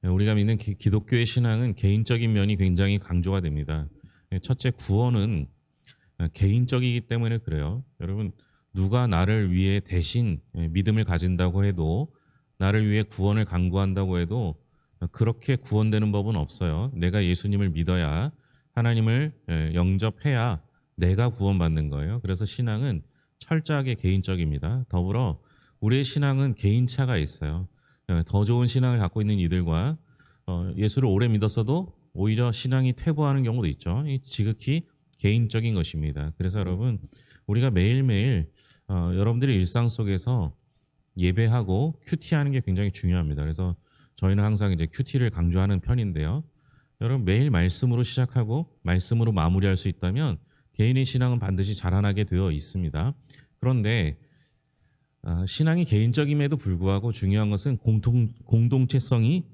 우리가 믿는 기독교의 신앙은 개인적인 면이 굉장히 강조가 됩니다. 첫째, 구원은 개인적이기 때문에 그래요. 여러분, 누가 나를 위해 대신 믿음을 가진다고 해도, 나를 위해 구원을 강구한다고 해도 그렇게 구원되는 법은 없어요. 내가 예수님을 믿어야, 하나님을 영접해야 내가 구원받는 거예요. 그래서 신앙은 철저하게 개인적입니다. 더불어 우리의 신앙은 개인차가 있어요. 더 좋은 신앙을 갖고 있는 이들과 예수를 오래 믿었어도 오히려 신앙이 퇴보하는 경우도 있죠. 이 지극히 개인적인 것입니다. 그래서 여러분, 우리가 매일매일 여러분들의 일상 속에서 예배하고 큐티하는 게 굉장히 중요합니다. 그래서 저희는 항상 이제 큐티를 강조하는 편인데요. 여러분, 매일 말씀으로 시작하고 말씀으로 마무리할 수 있다면 개인의 신앙은 반드시 자라나게 되어 있습니다. 그런데 신앙이 개인적임에도 불구하고 중요한 것은 공동체성이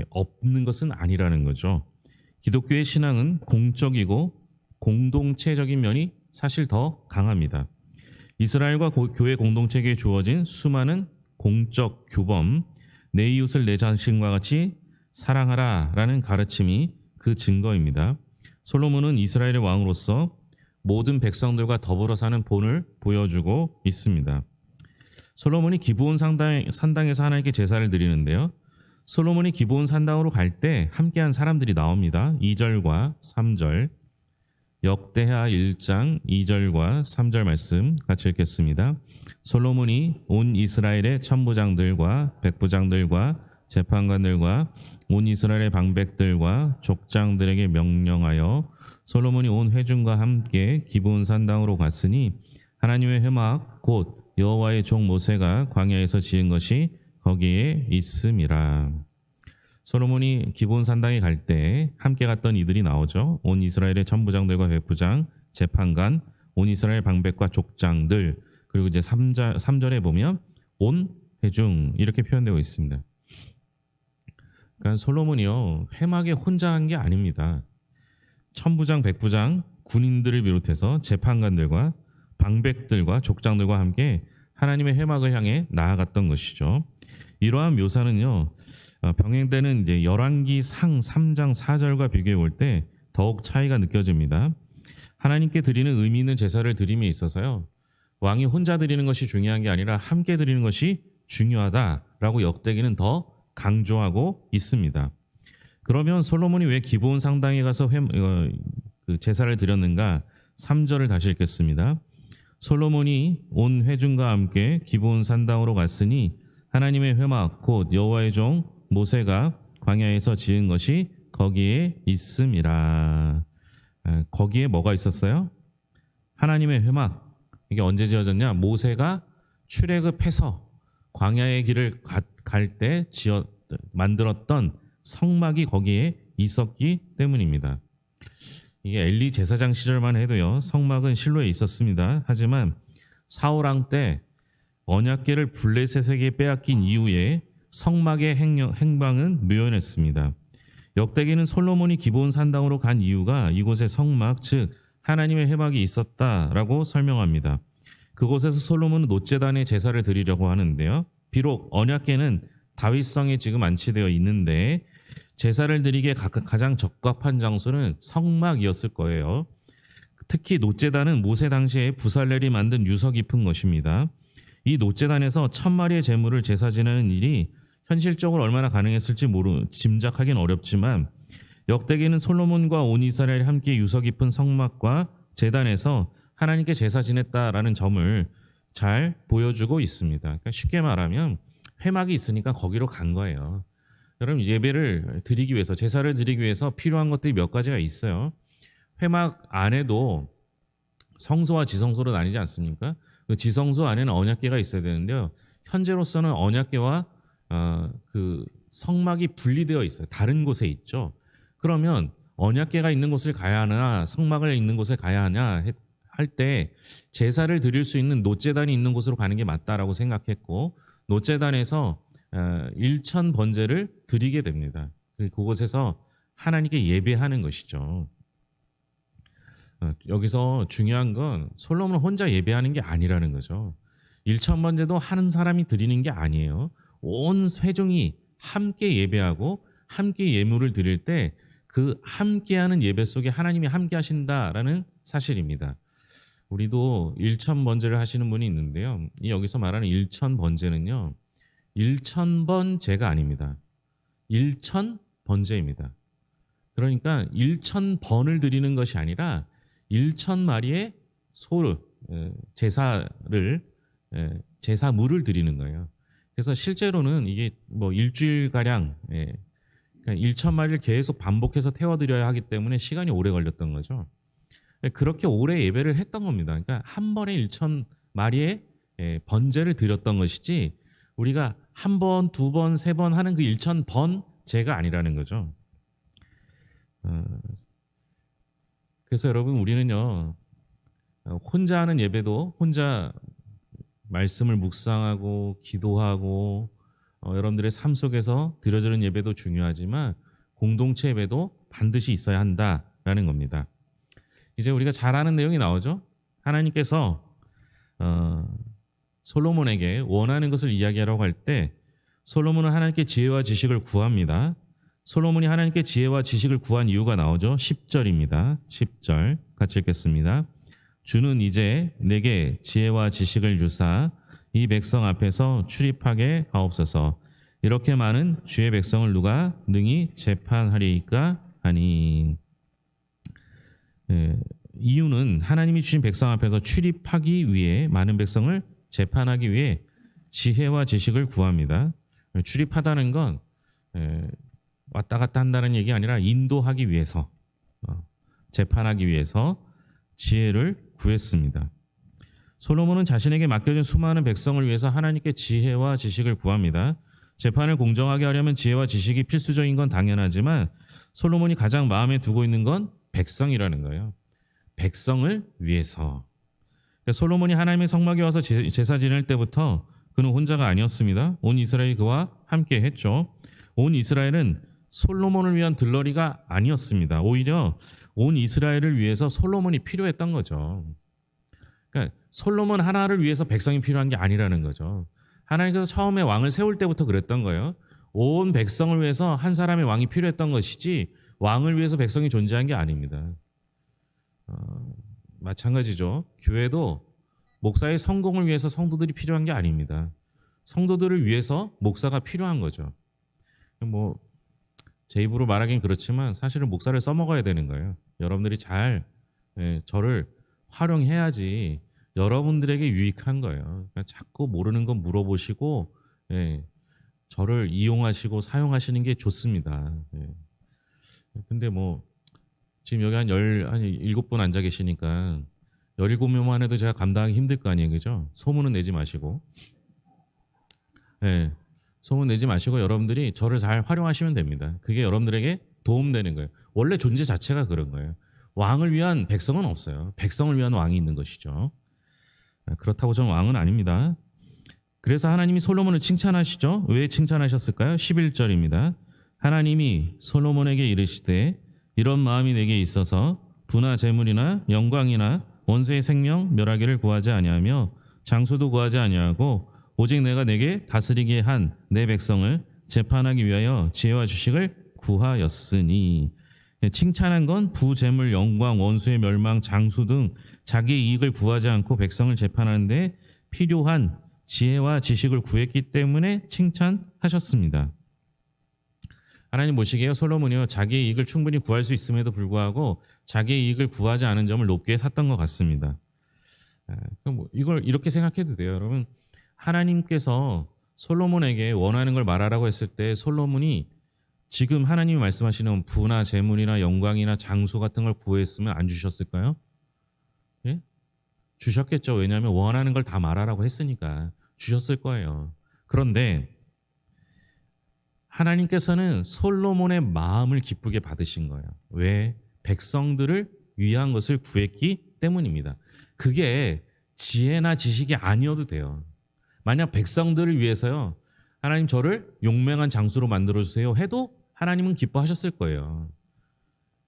없는 것은 아니라는 거죠. 기독교의 신앙은 공적이고 공동체적인 면이 사실 더 강합니다. 이스라엘과 교회 공동체에게 주어진 수많은 공적 규범, 내 이웃을 내 자신과 같이 사랑하라 라는 가르침이 그 증거입니다. 솔로몬은 이스라엘의 왕으로서 모든 백성들과 더불어 사는 본을 보여주고 있습니다. 솔로몬이 기브온 산당에서 하나님께 제사를 드리는데요. 솔로몬이 기브온 산당으로 갈 때 함께한 사람들이 나옵니다. 2절과 3절, 역대하 1장 2절과 3절 말씀 같이 읽겠습니다. 솔로몬이 온 이스라엘의 천부장들과 백부장들과 재판관들과 온 이스라엘의 방백들과 족장들에게 명령하여 솔로몬이 온 회중과 함께 기브온 산당으로 갔으니 하나님의 회막 곧 여호와의 종 모세가 광야에서 지은 것이 거기에 있음이라. 솔로몬이 기브온 산당에 갈 때 함께 갔던 이들이 나오죠. 온 이스라엘의 천부장들과 백부장, 재판관, 온 이스라엘 방백과 족장들, 그리고 이제 3절에 보면 온 회중 이렇게 표현되고 있습니다. 그러니까 솔로몬이요, 회막에 혼자 한 게 아닙니다. 천부장, 백부장, 군인들을 비롯해서 재판관들과 방백들과 족장들과 함께 하나님의 회막을 향해 나아갔던 것이죠. 이러한 묘사는요, 병행되는 이제 열왕기상 3장 4절과 비교해 볼 때 더욱 차이가 느껴집니다. 하나님께 드리는 의미 있는 제사를 드림에 있어서요, 왕이 혼자 드리는 것이 중요한 게 아니라 함께 드리는 것이 중요하다라고 역대기는 더 강조하고 있습니다. 그러면 솔로몬이 왜 기브온 산당에 가서 제사를 드렸는가? 3절을 다시 읽겠습니다. 솔로몬이 온 회중과 함께 기브온 산당으로 갔으니 하나님의 회막 곧 여호와의 종 모세가 광야에서 지은 것이 거기에 있음이라. 거기에 뭐가 있었어요? 하나님의 회막. 이게 언제 지어졌냐? 모세가 출애굽해서 광야의 길을 갈 때 만들었던 성막이 거기에 있었기 때문입니다. 이게 엘리 제사장 시절만 해도요, 성막은 실로에 있었습니다. 하지만 사울왕 때 언약궤를 블레셋에게 빼앗긴 이후에 성막의 행방은 묘연했습니다. 역대기는 솔로몬이 기브온 산당으로 간 이유가 이곳에 성막, 즉 하나님의 회막이 있었다라고 설명합니다. 그곳에서 솔로몬은 놋제단에 제사를 드리려고 하는데요. 비록 언약궤는 다윗성에 지금 안치되어 있는데 제사를 드리기에 가장 적합한 장소는 성막이었을 거예요. 특히 놋제단은 모세 당시에 부살렐이 만든 유서 깊은 것입니다. 이 놋제단에서 1000마리의 제물을 제사 지내는 일이 현실적으로 얼마나 가능했을지 짐작하기는 어렵지만 역대기는 솔로몬과 온 이스라엘이 함께 유서 깊은 성막과 제단에서 하나님께 제사 지냈다라는 점을 잘 보여주고 있습니다. 그러니까 쉽게 말하면 회막이 있으니까 거기로 간 거예요. 여러분, 예배를 드리기 위해서, 제사를 드리기 위해서 필요한 것들이 몇 가지가 있어요. 회막 안에도 성소와 지성소로 나뉘지 않습니까? 그 지성소 안에는 언약궤가 있어야 되는데요. 현재로서는 언약궤와 그 성막이 분리되어 있어요. 다른 곳에 있죠. 그러면 언약궤가 있는 곳을 가야 하나, 성막을 있는 곳에 가야 하냐 할 때 제사를 드릴 수 있는 놋제단이 있는 곳으로 가는 게 맞다라고 생각했고, 놋제단에서 일천 번제를 드리게 됩니다. 그곳에서 하나님께 예배하는 것이죠. 여기서 중요한 건 솔로몬은 혼자 예배하는 게 아니라는 거죠. 일천 번제도 하는 사람이 드리는 게 아니에요. 온 회중이 함께 예배하고 함께 예물을 드릴 때 그 함께하는 예배 속에 하나님이 함께하신다라는 사실입니다. 우리도 일천 번제를 하시는 분이 있는데요. 이 여기서 말하는 일천 번제는요. 일천 번제가 아닙니다. 일천 번제입니다. 그러니까 일천 번을 드리는 것이 아니라 일천 마리의 소를 제사를 제사물을 드리는 거예요. 그래서 실제로는 이게 뭐 일주일 가량 그러니까 일천 마리를 계속 반복해서 태워드려야 하기 때문에 시간이 오래 걸렸던 거죠. 그렇게 오래 예배를 했던 겁니다. 그러니까 한 번에 일천 마리의 번제를 드렸던 것이지 우리가 한 번, 두 번, 세 번 하는 그 일천 번제가 아니라는 거죠. 그래서 여러분 우리는요 혼자 하는 예배도 혼자 말씀을 묵상하고 기도하고 여러분들의 삶 속에서 드려지는 예배도 중요하지만 공동체 예배도 반드시 있어야 한다라는 겁니다. 이제 우리가 잘 아는 내용이 나오죠. 하나님께서 솔로몬에게 원하는 것을 이야기하라고 할 때 솔로몬은 하나님께 지혜와 지식을 구합니다. 솔로몬이 하나님께 지혜와 지식을 구한 이유가 나오죠. 10절입니다. 10절 같이 읽겠습니다. 주는 이제 내게 지혜와 지식을 주사 이 백성 앞에서 출입하게 하옵소서. 이렇게 많은 주의 백성을 누가 능히 재판하리이까 하니. 이유는 하나님이 주신 백성 앞에서 출입하기 위해 많은 백성을 재판하기 위해 지혜와 지식을 구합니다. 출입하다는 건 왔다 갔다 한다는 얘기 아니라 인도하기 위해서 재판하기 위해서 지혜를 구했습니다. 솔로몬은 자신에게 맡겨진 수많은 백성을 위해서 하나님께 지혜와 지식을 구합니다. 재판을 공정하게 하려면 지혜와 지식이 필수적인 건 당연하지만 솔로몬이 가장 마음에 두고 있는 건 백성이라는 거예요. 백성을 위해서. 그러니까 솔로몬이 하나님의 성막에 와서 제사 지낼 때부터 그는 혼자가 아니었습니다. 온 이스라엘이 그와 함께 했죠. 온 이스라엘은 솔로몬을 위한 들러리가 아니었습니다. 오히려 온 이스라엘을 위해서 솔로몬이 필요했던 거죠. 그러니까 솔로몬 하나를 위해서 백성이 필요한 게 아니라는 거죠. 하나님께서 처음에 왕을 세울 때부터 그랬던 거예요. 온 백성을 위해서 한 사람의 왕이 필요했던 것이지 왕을 위해서 백성이 존재한 게 아닙니다. 마찬가지죠. 교회도 목사의 성공을 위해서 성도들이 필요한 게 아닙니다. 성도들을 위해서 목사가 필요한 거죠. 뭐 제 입으로 말하긴 그렇지만 사실은 목사를 써먹어야 되는 거예요. 여러분들이 잘 저를 활용해야지 여러분들에게 유익한 거예요. 그러니까 자꾸 모르는 건 물어보시고 저를 이용하시고 사용하시는 게 좋습니다. 근데 뭐 지금 여기 한 17분 앉아 계시니까 17명만 해도 제가 감당하기 힘들 거 아니에요. 그죠? 소문은 내지 마시고. 소문 내지 마시고 여러분들이 저를 잘 활용하시면 됩니다. 그게 여러분들에게 도움되는 거예요. 원래 존재 자체가 그런 거예요. 왕을 위한 백성은 없어요. 백성을 위한 왕이 있는 것이죠. 그렇다고 저는 왕은 아닙니다. 그래서 하나님이 솔로몬을 칭찬하시죠. 왜 칭찬하셨을까요? 11절입니다. 하나님이 솔로몬에게 이르시되 이런 마음이 내게 있어서 부나 재물이나 영광이나 원수의 생명 멸하기를 구하지 아니하며 장수도 구하지 아니하고 오직 내가 내게 다스리게 한 내 백성을 재판하기 위하여 지혜와 지식을 구하였으니. 칭찬한 건 부재물, 영광, 원수의 멸망, 장수 등 자기의 이익을 구하지 않고 백성을 재판하는 데 필요한 지혜와 지식을 구했기 때문에 칭찬하셨습니다. 하나님 보시기에 솔로몬이요 자기의 이익을 충분히 구할 수 있음에도 불구하고 자기의 이익을 구하지 않은 점을 높게 샀던 것 같습니다. 이걸 이렇게 생각해도 돼요. 여러분, 하나님께서 솔로몬에게 원하는 걸 말하라고 했을 때 솔로몬이 지금 하나님이 말씀하시는 부나 재물이나 영광이나 장수 같은 걸 구했으면 안 주셨을까요? 예? 주셨겠죠. 왜냐하면 원하는 걸 다 말하라고 했으니까 주셨을 거예요. 그런데 하나님께서는 솔로몬의 마음을 기쁘게 받으신 거예요. 왜? 백성들을 위한 것을 구했기 때문입니다. 그게 지혜나 지식이 아니어도 돼요. 만약 백성들을 위해서요, 하나님 저를 용맹한 장수로 만들어주세요 해도 하나님은 기뻐하셨을 거예요.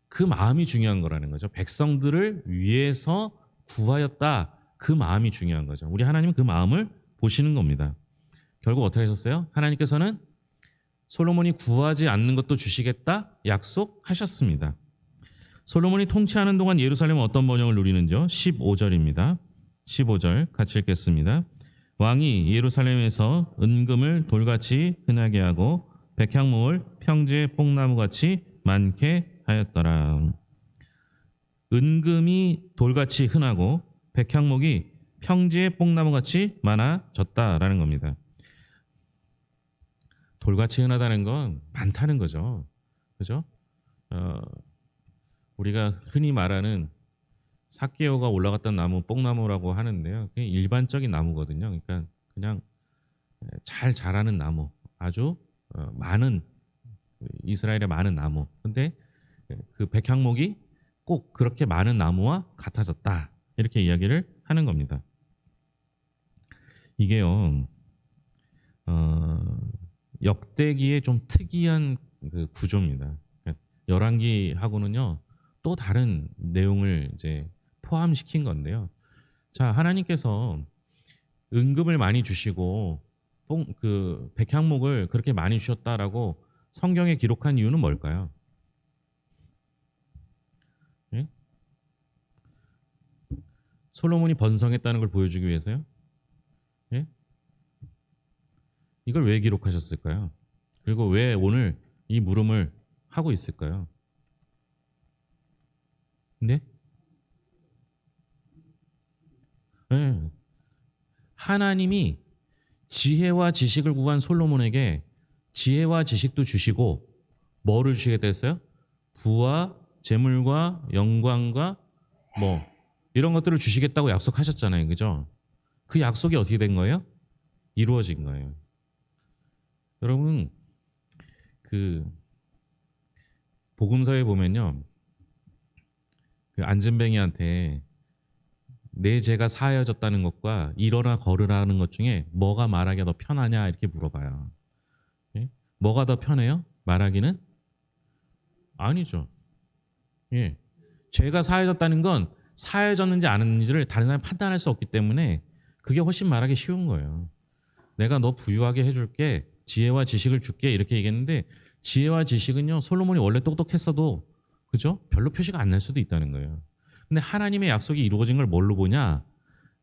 그 마음이 중요한 거라는 거죠. 백성들을 위해서 구하였다. 그 마음이 중요한 거죠. 우리 하나님은 그 마음을 보시는 겁니다. 결국 어떻게 하셨어요? 하나님께서는 솔로몬이 구하지 않는 것도 주시겠다 약속하셨습니다. 솔로몬이 통치하는 동안 예루살렘은 어떤 번영을 누리는지요? 15절입니다. 15절 같이 읽겠습니다. 왕이 예루살렘에서 은금을 돌같이 흔하게 하고 백향목을 평지의 뽕나무같이 많게 하였더라. 은금이 돌같이 흔하고 백향목이 평지의 뽕나무같이 많아졌다라는 겁니다. 돌같이 흔하다는 건 많다는 거죠. 그죠? 우리가 흔히 말하는 삭개오가 올라갔던 나무 뽕나무라고 하는데요. 그게 일반적인 나무거든요. 그러니까 그냥 잘 자라는 나무, 아주 많은 이스라엘의 많은 나무. 근데 그 백향목이 꼭 그렇게 많은 나무와 같아졌다. 이렇게 이야기를 하는 겁니다. 이게요. 역대기의 좀 특이한 그 구조입니다. 열왕기하고는요. 또 다른 내용을 이제 포함시킨 건데요. 자, 하나님께서 은금을 많이 주시고 그 백향목을 그렇게 많이 주셨다라고 성경에 기록한 이유는 뭘까요? 예? 솔로몬이 번성했다는 걸 보여주기 위해서요? 예? 이걸 왜 기록하셨을까요? 그리고 왜 오늘 이 물음을 하고 있을까요? 네? 네. 하나님이 지혜와 지식을 구한 솔로몬에게 지혜와 지식도 주시고 뭐를 주시겠다 했어요? 부와 재물과 영광과 뭐 이런 것들을 주시겠다고 약속하셨잖아요. 그죠? 그 약속이 어떻게 된 거예요? 이루어진 거예요. 여러분 그 복음서에 보면요. 그 안진뱅이한테 내 죄가 사하여졌다는 것과 일어나 걸으라는 것 중에 뭐가 말하기가 더 편하냐 이렇게 물어봐요. 예? 뭐가 더 편해요? 말하기는? 아니죠. 예. 죄가 사해졌다는 건 사해졌는지 안 했는지를 다른 사람이 판단할 수 없기 때문에 그게 훨씬 말하기 쉬운 거예요. 내가 너 부유하게 해줄게. 지혜와 지식을 줄게. 이렇게 얘기했는데 지혜와 지식은요. 솔로몬이 원래 똑똑했어도 그죠? 별로 표시가 안 날 수도 있다는 거예요. 근데 하나님의 약속이 이루어진 걸 뭘로 보냐?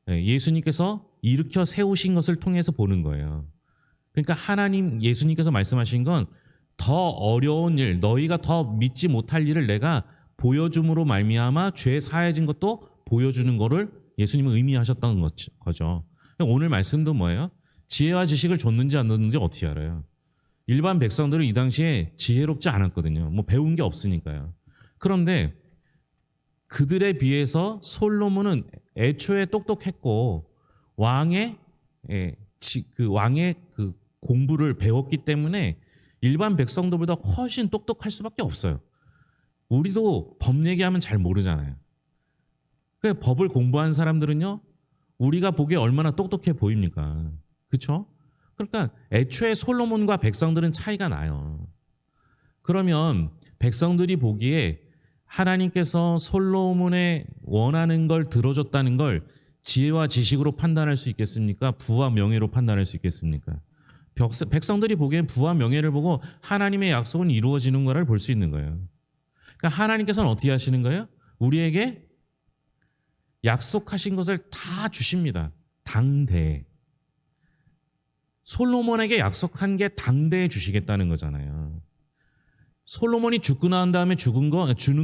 예수님께서 일으켜 세우신 것을 통해서 보는 거예요. 그러니까 예수님께서 말씀하신 건 더 어려운 일, 너희가 더 믿지 못할 일을 내가 보여줌으로 말미암아 죄 사해진 것도 보여주는 거를 예수님은 의미하셨던 거죠. 오늘 말씀도 뭐예요? 지혜와 지식을 줬는지 안 줬는지 어떻게 알아요? 일반 백성들은 이 당시에 지혜롭지 않았거든요. 뭐 배운 게 없으니까요. 그런데 그들에 비해서 솔로몬은 애초에 똑똑했고 왕의 그 공부를 배웠기 때문에 일반 백성들보다 훨씬 똑똑할 수밖에 없어요. 우리도 법 얘기하면 잘 모르잖아요. 그 법을 공부한 사람들은요, 우리가 보기에 얼마나 똑똑해 보입니까? 그렇죠? 그러니까 애초에 솔로몬과 백성들은 차이가 나요. 그러면 백성들이 보기에 하나님께서 솔로몬의 원하는 걸 들어줬다는 걸 지혜와 지식으로 판단할 수 있겠습니까? 부와 명예로 판단할 수 있겠습니까? 백성들이 보기엔 부와 명예를 보고 하나님의 약속은 이루어지는 거를 볼 수 있는 거예요. 그러니까 하나님께서는 어떻게 하시는 거예요? 우리에게 약속하신 것을 다 주십니다. 당대에. 솔로몬에게 약속한 게 당대에 주시겠다는 거잖아요. 솔로몬이 죽고 난 다음에 주는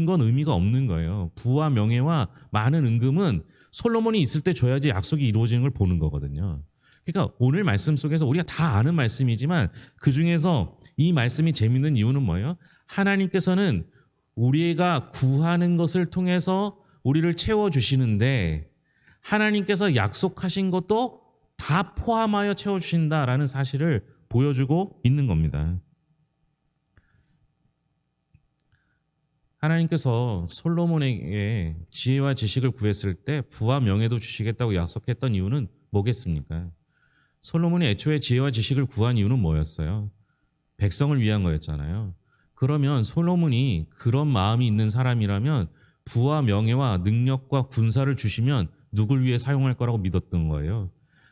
건 의미가 없는 거예요. 부와 명예와 많은 은금은 솔로몬이 있을 때 줘야지 약속이 이루어지는 걸 보는 거거든요. 그러니까 오늘 말씀 속에서 우리가 다 아는 말씀이지만 그중에서 이 말씀이 재밌는 이유는 뭐예요? 하나님께서는 우리가 구하는 것을 통해서 우리를 채워주시는데 하나님께서 약속하신 것도 다 포함하여 채워주신다라는 사실을 보여주고 있는 겁니다. 하나님께서 솔로몬에게 지혜와 지식을 구했을 때 부와 명예도 주시겠다고 약속했던 이유는 뭐겠습니까? 솔로몬이 애초에 지혜와 지식을 구한 이유는 뭐였어요? 백성을 위한 거였잖아요. 그러면 솔로몬이 그런 마음이 있는 사람이라면 부와 명예와 능력과 군사를 주시면 누굴 위해 사용할 거라고 믿었던 거예요.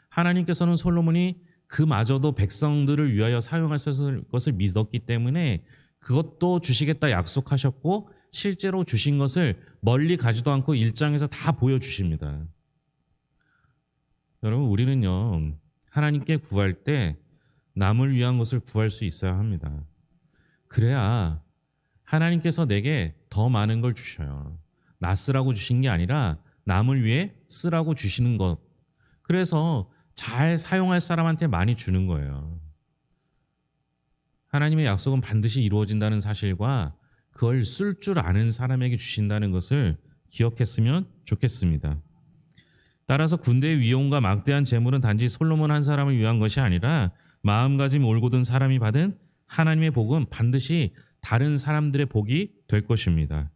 하나님께서는 솔로몬이 그마저도 백성들을 위하여 사용하실 것을 믿었기 때문에 그것도 주시겠다 약속하셨고 실제로 주신 것을 멀리 가지도 않고 1장에서 다 보여주십니다. 여러분, 우리는요, 하나님께 구할 때 남을 위한 것을 구할 수 있어야 합니다. 그래야 하나님께서 내게 더 많은 걸 주셔요. 나 쓰라고 주신 게 아니라 남을 위해 쓰라고 주시는 것. 그래서 잘 사용할 사람한테 많이 주는 거예요. 하나님의 약속은 반드시 이루어진다는 사실과 그걸 쓸 줄 아는 사람에게 주신다는 것을 기억했으면 좋겠습니다. 따라서 군대의 위용과 막대한 재물은 단지 솔로몬 한 사람을 위한 것이 아니라 마음가짐 올곧은 사람이 받은 하나님의 복은 반드시 다른 사람들의 복이 될 것입니다.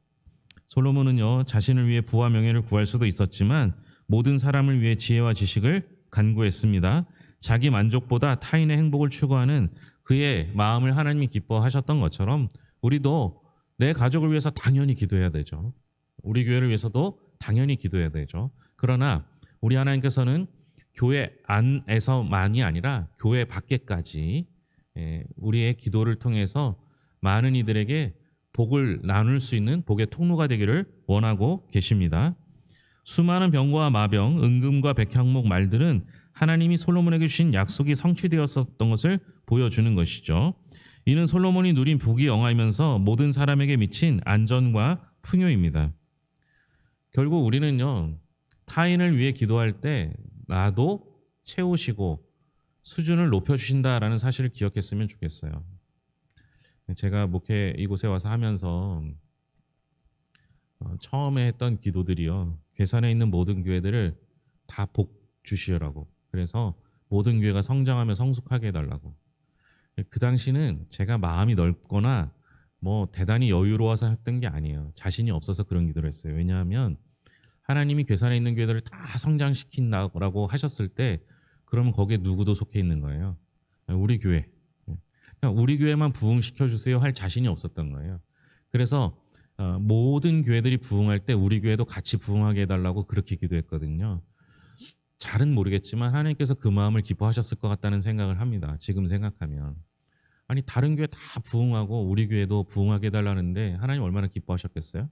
솔로몬은요, 자신을 위해 부와 명예를 구할 수도 있었지만 모든 사람을 위해 지혜와 지식을 간구했습니다. 자기 만족보다 타인의 행복을 추구하는 그의 마음을 하나님이 기뻐하셨던 것처럼 우리도 내 가족을 위해서 당연히 기도해야 되죠. 우리 교회를 위해서도 당연히 기도해야 되죠. 그러나 우리 하나님께서는 교회 안에서만이 아니라 교회 밖에까지 우리의 기도를 통해서 많은 이들에게 복을 나눌 수 있는 복의 통로가 되기를 원하고 계십니다. 수많은 병과 마병, 은금과 백향목 말들은 하나님이 솔로몬에게 주신 약속이 성취되었었던 것을 보여주는 것이죠. 이는 솔로몬이 누린 복이 영화이면서 모든 사람에게 미친 안전과 풍요입니다. 결국 우리는요, 타인을 위해 기도할 때 나도 채우시고 수준을 높여주신다라는 사실을 기억했으면 좋겠어요. 제가 목회 이곳에 와서 하면서 처음에 했던 기도들이요, 괴산에 있는 모든 교회들을 다 복 주시라고, 그래서 모든 교회가 성장하며 성숙하게 해달라고. 그 당시는 제가 마음이 넓거나 뭐 대단히 여유로워서 했던 게 아니에요. 자신이 없어서 그런 기도를 했어요. 왜냐하면 하나님이 괴산에 있는 교회들을 다 성장시킨다고 하셨을 때 그러면 거기에 누구도 속해 있는 거예요. 우리 교회. 그냥 우리 교회만 부흥시켜주세요 할 자신이 없었던 거예요. 그래서 모든 교회들이 부흥할 때 우리 교회도 같이 부흥하게 해달라고 그렇게 기도했거든요. 잘은 모르겠지만 하나님께서 그 마음을 기뻐하셨을 것 같다는 생각을 합니다. 지금 생각하면. 아니, 다른 교회 다 부흥하고 우리 교회도 부흥하게 해달라는데 하나님 얼마나 기뻐하셨겠어요?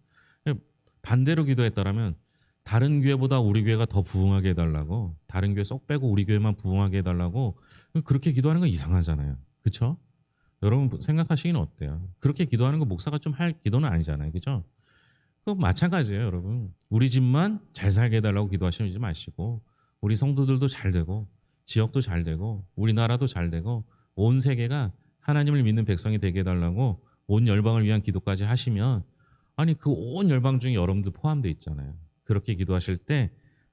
반대로 기도했더라면 다른 교회보다 우리 교회가 더 부흥하게 해달라고, 다른 교회 쏙 빼고 우리 교회만 부흥하게 해달라고, 그렇게 기도하는 건 이상하잖아요. 그렇죠? 여러분 생각하시기는 어때요? 그렇게 기도하는 거 목사가 좀 할 기도는 아니잖아요. 그렇죠? 그거 마찬가지예요, 여러분. 우리 집만 잘 살게 해달라고 기도하시지 마시고 우리 성도들도 잘 되고 지역도 잘 되고 우리나라도 잘 되고 온 세계가 하나님을 믿는 백성이 되게 해달라고 온 열방을 위한 기도까지 하시면, 아니 그 온 열방 중에 여러분들 포함되어 있잖아요. 그렇게 기도하실 때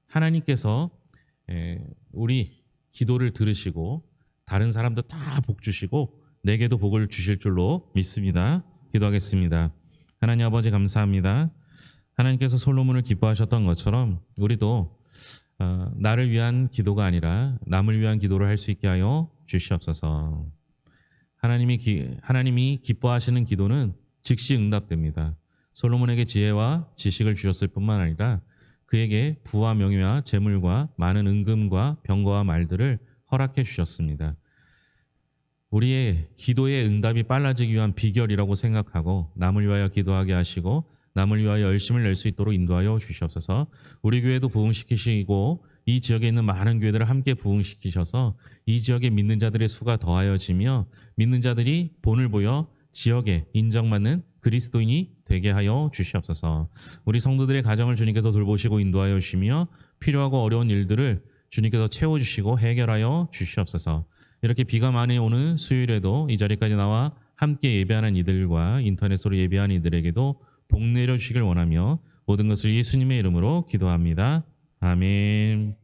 하나님께서 우리 기도를 들으시고 다른 사람도 다 복 주시고 내게도 복을 주실 줄로 믿습니다. 기도하겠습니다. 하나님 아버지 감사합니다. 하나님께서 솔로몬을 기뻐하셨던 것처럼 우리도 나를 위한 기도가 아니라 남을 위한 기도를 할 수 있게 하여 주시옵소서. 하나님이 기뻐하시는 기도는 즉시 응답됩니다. 솔로몬에게 지혜와 지식을 주셨을 뿐만 아니라 그에게 부와 명예와 재물과 많은 은금과 병거와 말들을 허락해 주셨습니다. 우리의 기도의 응답이 빨라지기 위한 비결이라고 생각하고 남을 위하여 기도하게 하시고 남을 위하여 열심을 낼 수 있도록 인도하여 주시옵소서. 우리 교회도 부흥시키시고 이 지역에 있는 많은 교회들을 함께 부흥시키셔서 이 지역에 믿는 자들의 수가 더하여지며 믿는 자들이 본을 보여 지역에 인정받는 그리스도인이 되게 하여 주시옵소서. 우리 성도들의 가정을 주님께서 돌보시고 인도하여 주시며 필요하고 어려운 일들을 주님께서 채워주시고 해결하여 주시옵소서. 이렇게 비가 많이 오는 수요일에도 이 자리까지 나와 함께 예배하는 이들과 인터넷으로 예배하는 이들에게도 복 내려주시길 원하며 모든 것을 예수님의 이름으로 기도합니다. 아멘.